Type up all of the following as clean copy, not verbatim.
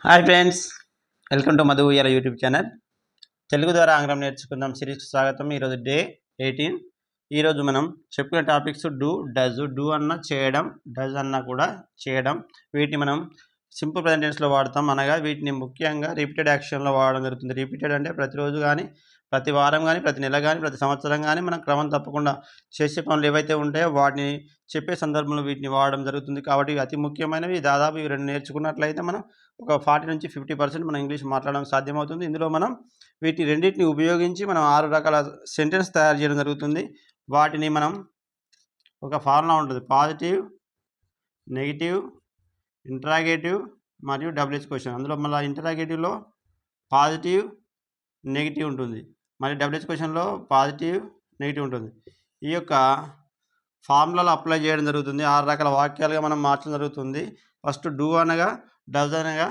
Hi friends, welcome to Madhu year YouTube channel. Telugu ద్వారా ఆంగ్లం నేర్చుకుందాం సిరీస్కి స్వాగతం. ఈరోజు డే 18. ఈరోజు మనం చెప్పుకునే టాపిక్స్ డూ, డజ్. డూ అన్న చేయడం, డజ్ అన్న కూడా చేయడం. వీటిని మనం సింపుల్ ప్రెజెంట్ టెన్స్లో వాడతాం. అనగా వీటిని ముఖ్యంగా రిపీటెడ్ యాక్షన్లో వాడడం జరుగుతుంది. రిపీటెడ్ అంటే ప్రతిరోజు కానీ, ప్రతి వారం కానీ, ప్రతి నెల కానీ, ప్రతి సంవత్సరం కానీ మనం క్రమం తప్పకుండా చేసే పనులు ఏవైతే ఉంటాయో వాటిని చెప్పే సందర్భంలో వీటిని వాడడం జరుగుతుంది. కాబట్టి అతి ముఖ్యమైనవి. దాదాపు ఇవి రెండు నేర్చుకున్నట్లయితే మనం ఒక 40 నుంచి 50% మనం ఇంగ్లీష్ మాట్లాడడం సాధ్యమవుతుంది. ఇందులో మనం వీటిని రెండింటిని ఉపయోగించి మనం 6 రకాల సెంటెన్స్ తయారు చేయడం జరుగుతుంది. వాటిని మనం ఒక ఫార్ములా ఉంటుంది. పాజిటివ్, నెగిటివ్, ఇంటరాగేటివ్ మరియు డబ్ల్యూహెచ్ క్వశ్చన్. అందులో మళ్ళీ ఇంటరాగేటివ్లో పాజిటివ్, నెగిటివ్ ఉంటుంది. మరి డబ్ల్యూహెచ్ క్వశ్చన్లో పాజిటివ్, నెగిటివ్ ఉంటుంది. ఈ యొక్క ఫార్ములాలో అప్లై చేయడం జరుగుతుంది. 6 రకాల వాక్యాలుగా మనం మార్చడం జరుగుతుంది. ఫస్ట్ డూ అనగా, డజ్ అనగా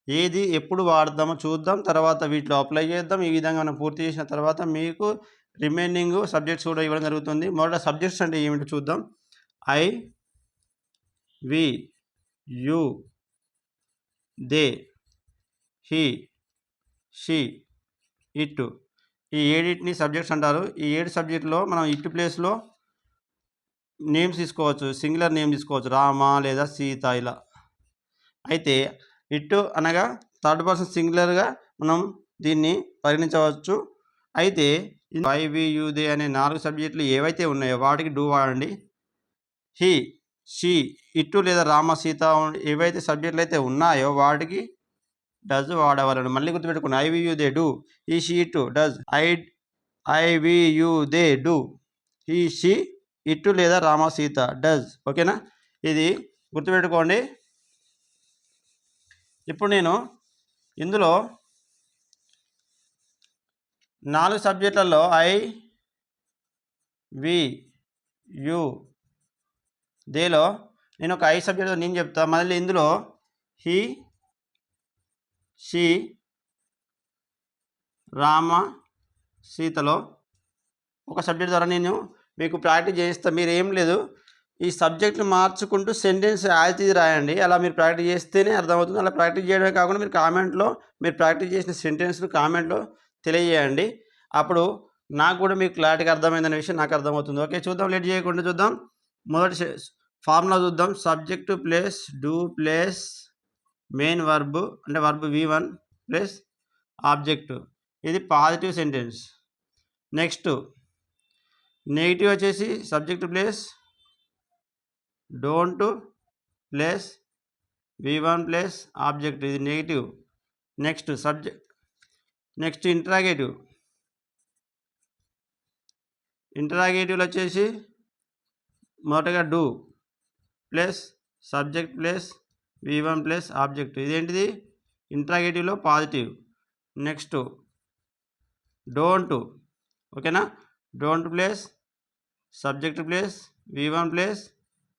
ఏది ఎప్పుడు వాడదామో చూద్దాం. తర్వాత వీటిలో అప్లై చేద్దాం. ఈ విధంగా మనం పూర్తి చేసిన తర్వాత మీకు రిమైనింగ్ సబ్జెక్ట్స్ కూడా ఇవ్వడం జరుగుతుంది. మొదట సబ్జెక్ట్స్ అంటే ఏమిటో చూద్దాం. I, we, you, they, he, she, it. ఈ 7 సబ్జెక్ట్స్ అంటారు. ఈ 7 సబ్జెక్టులో మనం ఇట్ ప్లేస్లో నేమ్స్ తీసుకోవచ్చు. సింగులర్ నేమ్ తీసుకోవచ్చు. రామ లేదా సీత ఇలా. అయితే ఇట్ అనగా థర్డ్ పర్సన్ సింగులర్గా మనం దీన్ని పరిగణించవచ్చు. అయితే ఐ, వి, యు, దే అనే 4 సబ్జెక్టులు ఏవైతే ఉన్నాయో వాటికి డూ వాడండి. హీ, షీ, ఇటు లేదా రామ, సీత ఏవైతే సబ్జెక్టులు అయితే ఉన్నాయో వాటికి డజ్ వాడవలను. మళ్ళీ గుర్తుపెట్టుకోండి. I, we, you, they do. He, she, it does. I, we, you, they do. He, she, it లేదా రామ, సీత డజ్. ఓకేనా? ఇది గుర్తుపెట్టుకోండి. ఇప్పుడు నేను ఇందులో 4 సబ్జెక్టులలో ఐ, వి, యు, దేలో నేను ఒక 5 సబ్జెక్టు నేను చెప్తా. మళ్ళీ ఇందులో హీ, షీ, రామ, సీతలో ఒక సబ్జెక్ట్ ద్వారా నేను మీకు ప్రాక్టీస్ చేయిస్తాను. మీరు ఏం లేదు, ఈ సబ్జెక్టులు మార్చుకుంటూ సెంటెన్స్ యాజ్ రాయండి. అలా మీరు ప్రాక్టీస్ చేస్తేనే అర్థమవుతుంది. అలా ప్రాక్టీస్ చేయడమే కాకుండా మీరు కామెంట్లో మీరు ప్రాక్టీస్ చేసిన సెంటెన్స్ను కామెంట్లో తెలియజేయండి. అప్పుడు నాకు కూడా మీకు క్లారిటీగా అర్థమైందనే విషయం నాకు అర్థమవుతుంది. ఓకే, చూద్దాం. లేట్ చేయకుండా చూద్దాం. మొదటి ఫార్ములా చూద్దాం. Subject plus do plus main verb అంటే వర్బ్ V1 ప్లస్ ఆబ్జెక్టు. ఇది పాజిటివ్ సెంటెన్స్. నెక్స్ట్ నెగిటివ్ వచ్చేసి subject plus don't plus V1 plus object. ఇది నెగిటివ్. నెక్స్ట్ ఇంటరాగేటివ్లో వచ్చేసి మొదటగా do plus subject plus V1 plus object. ఇదేంటిది? ఇంటరాగేటివ్లో పాజిటివ్. Next don't. ఓకేనా? Don't plus subject plus V1 plus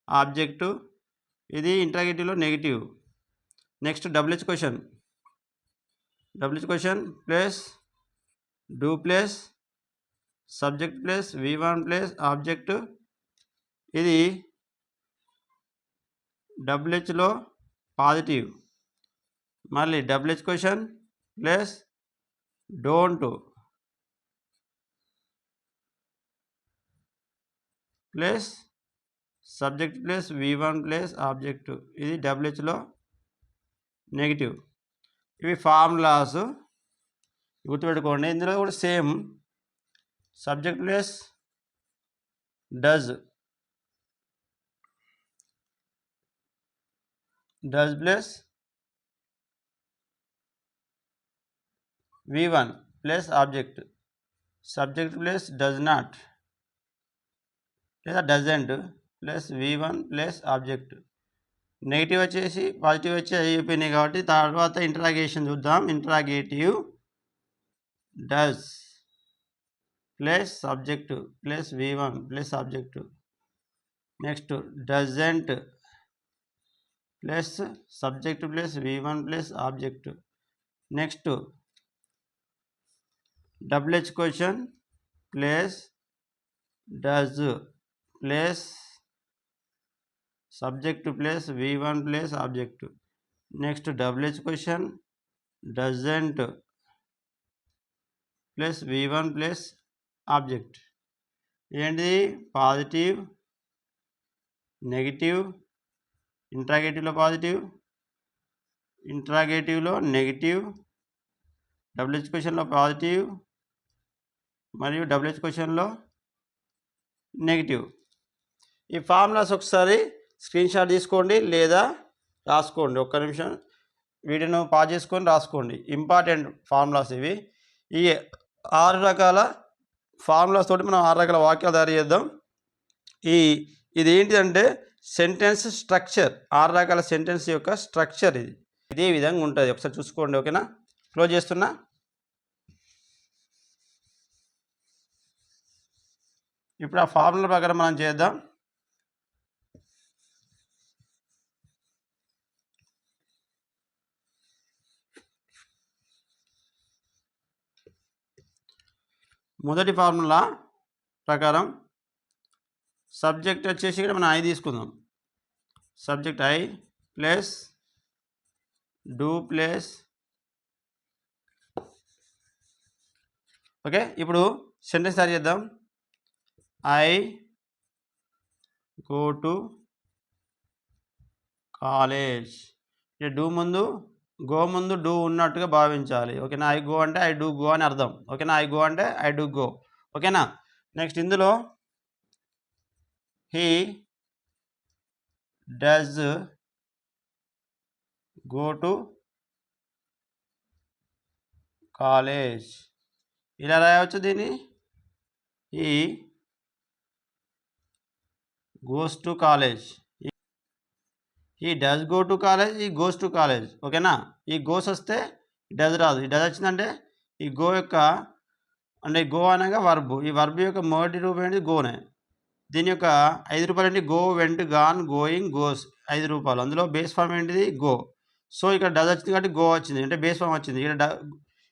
object. ఇది ఇంటరాగేటివ్లో negative. Next WH question plus do plus subject plus V1 plus object. ఇది డబ్ల్యూహెచ్లో positive. మళ్ళీ WH question plus don't plus subject plus V1 plus object. ఇది డబ్ల్యూహెచ్లో negative. ఇవి formulas గుర్తుపెట్టుకోండి. ఇందులో కూడా same subject plus does plus V1 plus object. Subject plus does not లేదా doesn't plus V1 plus object. Negative వచ్చేసి positive వచ్చి అయిపోయినాయి కాబట్టి తర్వాత ఇంటరాగేషన్ చూద్దాం. Interrogative does plus subject plus V1 plus object. Next doesn't plus subject plus V1 plus object. Next WH question plus does plus subject plus V1 plus object. Next WH question doesn't plus V1 plus object ఏంటిది positive negative ఇంట్రాగేటివ్లో positive ఇంట్రాగేటివ్లో negative WH క్వశ్చన్లో positive మరియు WH క్వశ్చన్లో negative. ఈ formulas ఒకసారి screen shot తీసుకోండి లేదా రాసుకోండి. ఒక్క నిమిషం వీడియోను పాజ్ చేసుకొని రాసుకోండి. ఇంపార్టెంట్ ఫార్ములాస్ ఇవి. ఈ 6 రకాల ఫార్ములాస్ తోటి మనం 6 రకాల వాక్యాలు తయారు చేద్దాం. ఇది ఏంటిదంటే సెంటెన్స్ స్ట్రక్చర్, 6 రకాల సెంటెన్స్ యొక్క స్ట్రక్చర్ ఇది ఇదే విధంగా ఉంటుంది. ఒకసారి చూసుకోండి. ఓకేనా? క్లోజ్ చేస్తున్నా. ఇప్పుడు ఆ ఫార్ములా ప్రకారం మనం చేద్దాం. మొదటి ఫార్ములా ప్రకారం సబ్జెక్ట్ వచ్చేసి ఇక్కడ మనం ఐ తీసుకుందాం. Subject I plus do plus okay. ఇప్పుడు సెంటెన్స్ తయారు చేద్దాం. I go to college. Do ముందు గో ముందు డూ ఉన్నట్టుగా భావించాలి. ఓకేనా? ఐ గో అంటే ఐ డూ గో అని అర్థం. ఓకేనా? ఐ గో అంటే ఐ డూ గో. ఓకేనా? నెక్స్ట్ ఇందులో he does go to college. ఇలా రాయవచ్చు దీన్ని. He goes to college. ఈ డస్ గో టు కాలేజ్, ఈ గోస్ టు కాలేజ్. ఓకేనా? ఈ గోస్ వస్తే డస్ రాదు. ఈ డస్ వచ్చిందంటే ఈ గో యొక్క అంటే గో అనగా వర్బ్. ఈ వర్బ్ యొక్క మొదటి రూపం ఏంటి? గోనే. దీని యొక్క 5 రూపాయలు ఏంటి? Go, vent, gone, going, goes. 5 రూపాయలు. అందులో బేస్ ఫామ్ ఏంటిది? గో. సో ఇక్కడ డస్ వచ్చింది కాబట్టి గో వచ్చింది, అంటే బేస్ ఫామ్ వచ్చింది.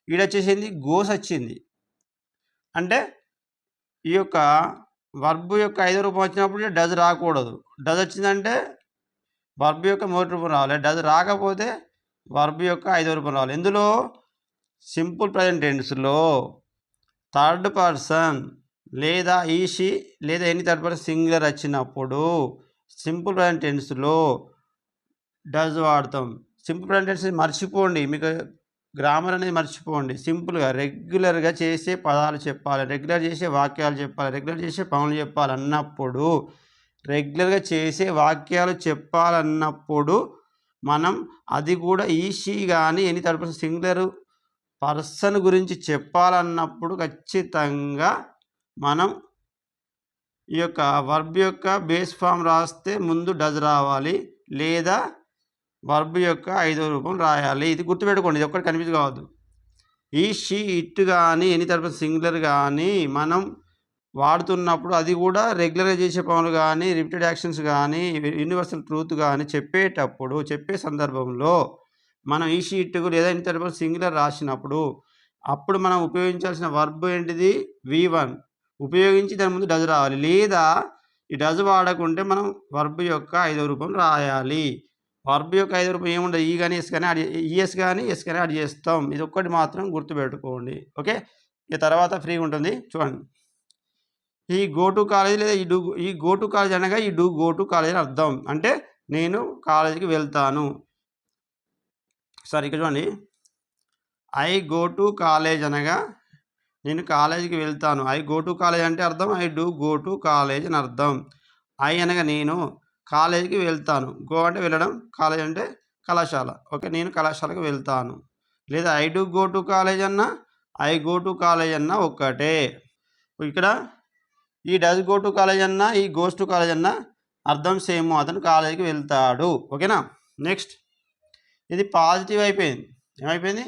ఈడొచ్చేసింది గోస్ వచ్చింది. అంటే ఈ యొక్క వర్బ్ యొక్క 5వ రూపం వచ్చినప్పుడు డస్ రాకూడదు. డస్ వచ్చిందంటే వర్బ్ యొక్క మొదటి రూపం రావాలి. డస్ రాకపోతే వర్బ్ యొక్క 5వ రూపం రావాలి. ఇందులో సింపుల్ ప్రజెంట్ టెన్స్లో థర్డ్ పర్సన్ లేదా ఈషి లేదా ఎనీ థర్డ్ పర్సన్ సింగులర్ వచ్చినప్పుడు సింపుల్ ప్రజెంట్ టెన్స్లో డస్ వాడతాం. సింపుల్ ప్రజెంట్ టెన్స్ మర్చిపోండి, మీకు గ్రామర్ అనేది మర్చిపోండి. సింపుల్గా రెగ్యులర్గా చేసే పదాలు చెప్పాలి, రెగ్యులర్ చేసే వాక్యాలు చెప్పాలి, రెగ్యులర్ చేసే పనులు చెప్పాలన్నప్పుడు, రెగ్యులర్గా చేసే వాక్యాలు చెప్పాలన్నప్పుడు మనం అది కూడా ఈషి కానీ any third person singular person గురించి చెప్పాలన్నప్పుడు ఖచ్చితంగా మనం ఈ యొక్క వర్బ్ యొక్క బేస్ ఫామ్ రాస్తే ముందు డస్ రావాలి, లేదా వర్బ్ యొక్క 5వ రూపం రాయాలి. ఇది గుర్తుపెట్టుకోండి, ఇది ఒక్కటి కన్ఫ్యూజ్ కావద్దు. ఈ షీ ఇట్ కానీ ఎనీ తరపు సింగులర్ కానీ మనం వాడుతున్నప్పుడు అది కూడా రెగ్యులర్గా చేసే పనులు కానీ రిపీటెడ్ యాక్షన్స్ కానీ యూనివర్సల్ ట్రూత్ కానీ చెప్పేటప్పుడు చెప్పే సందర్భంలో మనం ఈ షీట్కు లేదా ఎనీ తరపు సింగులర్ రాసినప్పుడు అప్పుడు మనం ఉపయోగించాల్సిన వర్బ్ ఏంటిది? V1 ఉపయోగించి దాని ముందు డజ్ రావాలి, లేదా ఈ డజ్ వాడకుంటే మనం వర్బ్ యొక్క 5వ రూపం రాయాలి. వర్బ్ యొక్క 5వ రూపం ఏముండదు, ఈ కానీ ఎస్ కానీ ఈఎస్ కానీ ఎస్ కానీ యాడ్ చేస్తాం. ఇది ఒక్కటి మాత్రం గుర్తుపెట్టుకోండి. ఓకే, ఇక తర్వాత ఫ్రీగా ఉంటుంది. చూడండి, ఈ గో టు కాలేజ్ లేదా ఈ గో టు కాలేజ్ అనగా ఈ డూ గో టు కాలేజ్ అని అర్థం. అంటే నేను కాలేజీకి వెళ్తాను. సరే ఇక్కడ చూడండి, ఐ గో టు కాలేజ్ అనగా నేను కాలేజీకి వెళ్తాను. ఐ గో టు కాలేజ్ అంటే అర్థం I do go to college అని అర్థం. ఐ అనగా నేను కాలేజీకి వెళ్తాను. గో అంటే వెళ్ళడం, కాలేజ్ అంటే కళాశాల. ఓకే, నేను కళాశాలకు వెళ్తాను. లేదా I do go to college అన్నా ఐ గో టు కాలేజ్ అన్నా ఒక్కటే. ఇక్కడ ఈ డస్ గో టు కాలేజ్ అన్నా ఈ గోస్ టు కాలేజ్ అన్నా అర్థం సేమ్, అతను కాలేజీకి వెళ్తాడు. ఓకేనా? నెక్స్ట్, ఇది పాజిటివ్ అయిపోయింది. ఏమైపోయింది?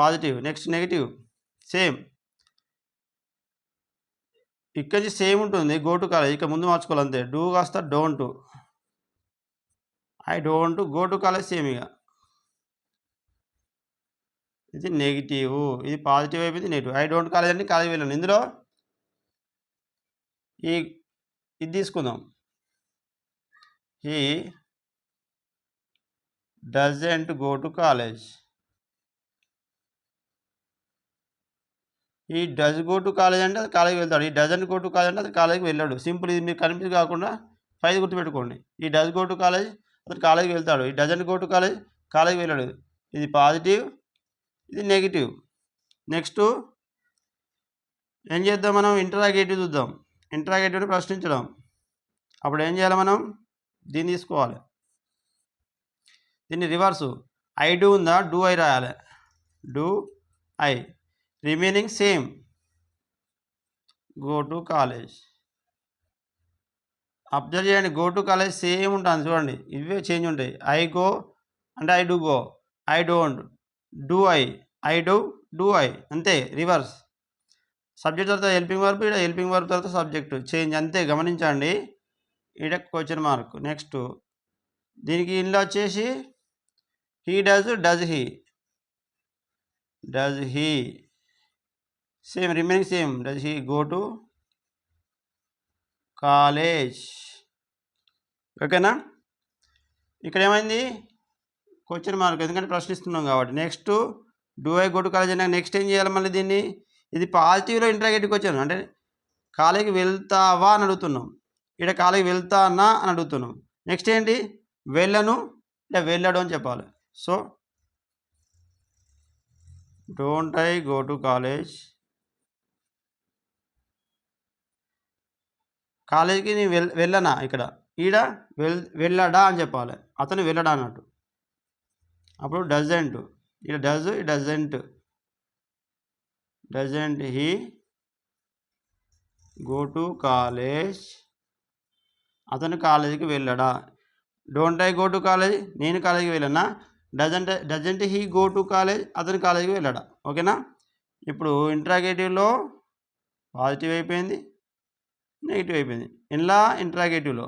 పాజిటివ్. Next negative same. ఇక్కడ నుంచి సేమ్ ఉంటుంది గో టు కాలేజ్, ఇక్కడ ముందు మార్చుకోవాలి అంతే. డూ కాస్త don't. I don't go to college same. ఇక ఇది నెగిటివ్, ఇది పాజిటివ్ అయిపోయింది. నెగిటివ్. ఐ డోంట్ కాలేజ్ అంటే కాలేజ్ వెళ్ళాను. ఇందులో ఇది తీసుకుందాం, he doesn't go to college. ఈ డస్ గో టు కాలేజ్ అంటే అది కాలేజీకి వెళ్తాడు. ఈ డజంట్ గో టు కాలేజ్ అంటే అది కాలేజీకి వెళ్ళాడు. సింపుల్. ఇది మీకు కన్ఫ్యూజ్ కాకుండా 5 గుర్తుపెట్టుకోండి. ఈ డస్ గో టు కాలేజ్ అతను కాలేజీకి వెళ్తాడు. ఈ డజంట్ గో టు కాలేజ్ కాలేజీకి వెళ్ళాడు. ఇది పాజిటివ్, ఇది నెగిటివ్. నెక్స్ట్ ఏం చేద్దాం మనం? ఇంటరాగేటివ్ చూద్దాం. ఇంటరాగేటివ్ని ప్రశ్నించడం. అప్పుడు ఏం చేయాలి మనం? దీన్ని తీసుకోవాలి. దీన్ని రివర్సు. ఐ డూ ఉందా? డూ ఐ రాయాలి. Do I. Remaining same. Go to college. Observe చేయండి. గో టు కాలేజ్ సేమ్ ఉంటుంది చూడండి. ఇవే చేంజ్ ఉంటాయి. ఐ గో అంటే I do go. I don't. Do I. I do I. అంతే. రివర్స్. సబ్జెక్ట్ తర్వాత హెల్పింగ్ వర్బ్, ఇక్కడ హెల్పింగ్ వర్బ్ తర్వాత సబ్జెక్టు చేంజ్. అంతే. గమనించండి. ఇక్కడ క్వశ్చన్ మార్క్. నెక్స్ట్ దీనికి ఇందులో వచ్చేసి he does he. Does he same. Remaining same. Does he go to college. ఓకేనా? ఇక్కడ ఏమైంది? క్వశ్చన్ మార్క్, ఎందుకంటే ప్రశ్నిస్తున్నాం కాబట్టి. Next do I go to college అయినా నెక్స్ట్ ఏం చేయాలి మళ్ళీ దీన్ని? ఇది పాజిటివ్లో ఇంటరాగేటివ్కి వచ్చాను. అంటే కాలేజీకి వెళ్తావా అని అడుగుతున్నాం. ఇక్కడ కాలేజీకి వెళ్తానా అని అడుగుతున్నాం. నెక్స్ట్ ఏంటి? వెళ్ళను లేదా వెళ్ళాడు అని చెప్పాలి. So don't I go to college. కాలేజీకి నేను వెళ్ళనా? ఇక్కడ ఈడ వెళ్ళడా అని చెప్పాలి. అతను వెళ్ళడా అన్నట్టు. అప్పుడు డజంట్. ఇక్కడ does, doesn't. Doesn't he go to college. అతను కాలేజీకి వెళ్ళడా? Don't I go to college, నేను కాలేజీకి వెళ్ళనా? Doesn't he go to college, అతను కాలేజీకి వెళ్ళడా? ఓకేనా? ఇప్పుడు ఇంట్రాగేటివ్లో పాజిటివ్ అయిపోయింది, నెగిటివ్ అయిపోయింది. ఇందులో ఇంట్రాగేటివ్లో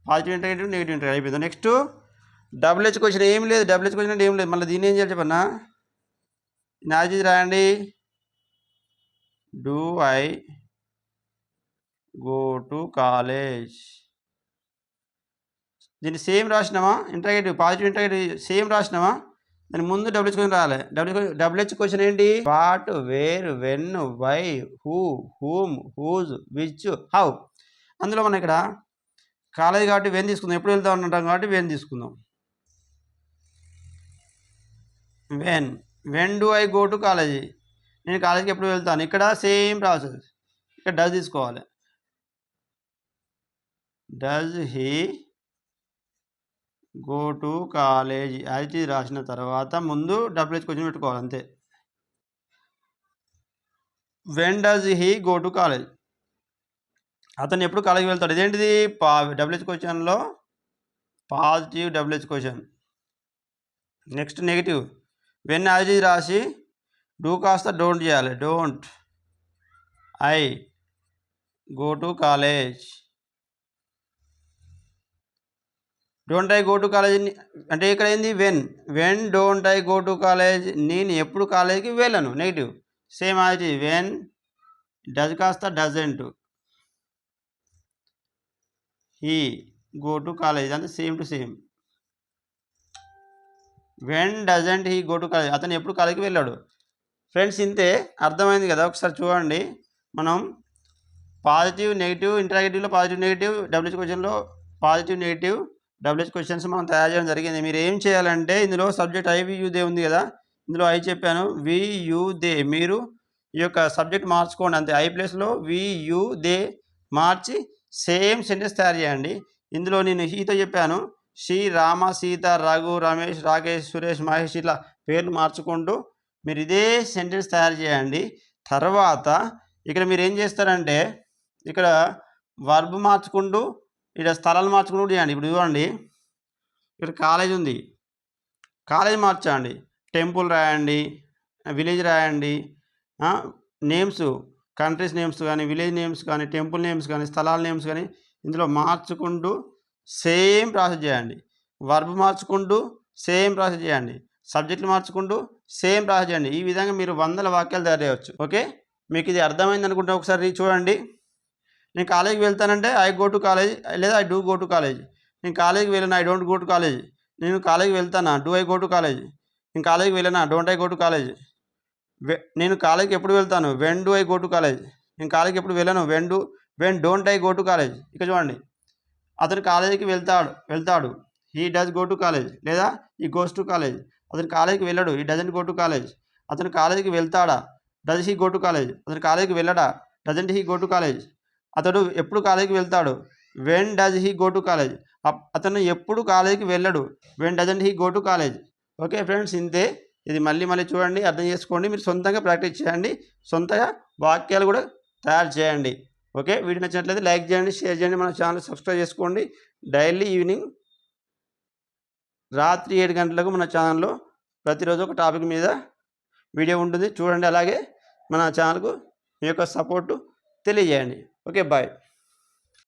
పాజిటివ్ ఇంట్రాగేటివ్, నెగిటివ్ ఇంట్రాగేటివ్ అయిపోయింది. నెక్స్ట్ డబుల్ హెచ్ క్వశ్చన్ ఏం లేదు. డబుల్ హెచ్ క్వశ్చన్ అంటే ఏం లేదు. మళ్ళీ దీన్ని ఏం చేయాలి చెప్పన్నా? నాజీ రాయండి. Do I go to college. దీన్ని సేమ్ రాసినామా? ఇంట్రాగేటివ్, పాజిటివ్ ఇంట్రాగేటివ్ సేమ్ రాసినామా? దాని ముందు డబ్ల్యూహెచ్ క్వశ్చన్ రాయాలి. డబ్ల్యూహెచ్ క్వశ్చన్ ఏంటి? What, where, when, why, who, whom, whose, which, how. అందులో మనం ఇక్కడ కాలేజ్ కాబట్టి వెన్ తీసుకుందాం. ఎప్పుడు వెళ్తాం అంటాం కాబట్టి వెన్ తీసుకుందాం. When do I go to college. నేను కాలేజీకి ఎప్పుడు వెళ్తాను. ఇక్కడ సేమ్ ప్రాసెస్. ఇక్కడ డస్ తీసుకోవాలి. Does he go to college అది రాసిన తర్వాత ముందు డబ్ల్యూహెచ్ క్వశ్చన్ పెట్టుకోవాలి. అంతే. When does he go to college. అతను ఎప్పుడు కాలేజీకి వెళ్తాడు. ఇదేంటిది? డబ్ల్యూహెచ్ క్వశ్చన్లో positive WH question. Next negative. When as ఇది రాసి డూ కాస్త డోంట్ చేయాలి. Don't I go to college. Don't I go to college అంటే ఇక్కడ ఏంది? When don't I go to college. నేను ఎప్పుడు కాలేజీకి వెళ్ళను. Negative. Same as when does కాస్త doesn't he go to college. అంటే same to same. When doesn't he go to college. అతను ఎప్పుడు కాలేజీకి వెళ్ళాడు. ఫ్రెండ్స్ ఇంతే. అర్థమైంది కదా? ఒకసారి చూడండి. మనం పాజిటివ్ నెగిటివ్ ఇంటరాగేటివ్లో పాజిటివ్ నెగిటివ్, డబ్ల్యూహెచ్ క్వశ్చన్లో పాజిటివ్ నెగిటివ్ డబ్ల్యూహెచ్ క్వశ్చన్స్ మనం తయారు చేయడం జరిగింది. మీరు ఏం చేయాలంటే ఇందులో subject I we you they ఉంది కదా, ఇందులో ఐ చెప్పాను, వి యూ దే. మీరు ఈ యొక్క సబ్జెక్ట్ మార్చుకోండి అంతే. ఐ ప్లేస్లో వి యూ దే మార్చి సేమ్ సెంటెన్స్ తయారు చేయండి. ఇందులో నేను హీతో చెప్పాను. శ్రీ, రామ, సీత, రఘు, రమేష్, రాకేష్, సురేష్, మహేష్ ఇట్లా పేర్లు మార్చుకుంటూ మీరు ఇదే సెంటెన్స్ తయారు చేయండి. తర్వాత ఇక్కడ మీరు ఏం చేస్తారంటే ఇక్కడ వర్బ్ మార్చుకుంటూ ఇక్కడ స్థలాలు మార్చుకుంటూ చేయండి. ఇప్పుడు చూడండి, ఇక్కడ కాలేజ్ ఉంది, కాలేజ్ మార్చండి. టెంపుల్ రాయండి, విలేజ్ రాయండి, నేమ్స్, కంట్రీస్ నేమ్స్ కానీ, విలేజ్ నేమ్స్ కానీ, టెంపుల్ నేమ్స్ కానీ, స్థలాల నేమ్స్ కానీ ఇందులో మార్చుకుంటూ సేమ్ ప్రాసెస్ చేయండి. వర్బ్ మార్చుకుంటూ సేమ్ ప్రాసెస్ చేయండి. సబ్జెక్టులు మార్చుకుంటూ సేమ్ ప్రాసెస్ చేయండి. ఈ విధంగా మీరు 100 వాక్యాలు తయారు చేయవచ్చు. ఓకే, మీకు ఇది అర్థమైంది అనుకుంటే ఒకసారి చూడండి. నేను కాలేజీకి వెళ్తానంటే ఐ గో టు కాలేజ్ లేదా I do go to college. నేను కాలేజీకి వెళ్ళను, I don't go to college. నేను కాలేజీకి వెళ్తానా, do I go to college. నేను కాలేజీకి వెళ్ళనా, don't I go to college. నేను కాలేజీకి ఎప్పుడు వెళ్తాను, when do I go to college. నేను కాలేజీకి ఎప్పుడు వెళ్ళను, when don't I go to college. ఇక చూడండి, అతను కాలేజీకి వెళ్తాడు he does go to college, లేదా ఈ గోస్ టు కాలేజ్. అతను కాలేజీకి వెళ్ళడు, ఈ డజంట్ గో టు కాలేజ్. అతను కాలేజీకి వెళ్తాడా, does he go to college. అతను కాలేజీకి వెళ్ళడా, doesn't he go to college. అతడు ఎప్పుడు కాలేజీకి వెళ్తాడు, when does he go to college. అతను ఎప్పుడు కాలేజీకి వెళ్ళడు, when doesn't he go to college. Okay friends, ఇంతే. ఇది మళ్ళీ చూడండి, అర్థం చేసుకోండి, మీరు సొంతంగా ప్రాక్టీస్ చేయండి, సొంతగా వాక్యాలు కూడా తయారు చేయండి. ఓకే, వీడియో నచ్చినట్లయితే లైక్ చేయండి, షేర్ చేయండి, మన ఛానల్ సబ్స్క్రైబ్ చేసుకోండి. డైలీ ఈవినింగ్ రాత్రి 7 గంటలకు మన ఛానల్లో ప్రతిరోజు ఒక టాపిక్ మీద వీడియో ఉంటుంది, చూడండి. అలాగే మన ఛానల్కు మీ యొక్క సపోర్టు తెలియజేయండి. Okay, bye.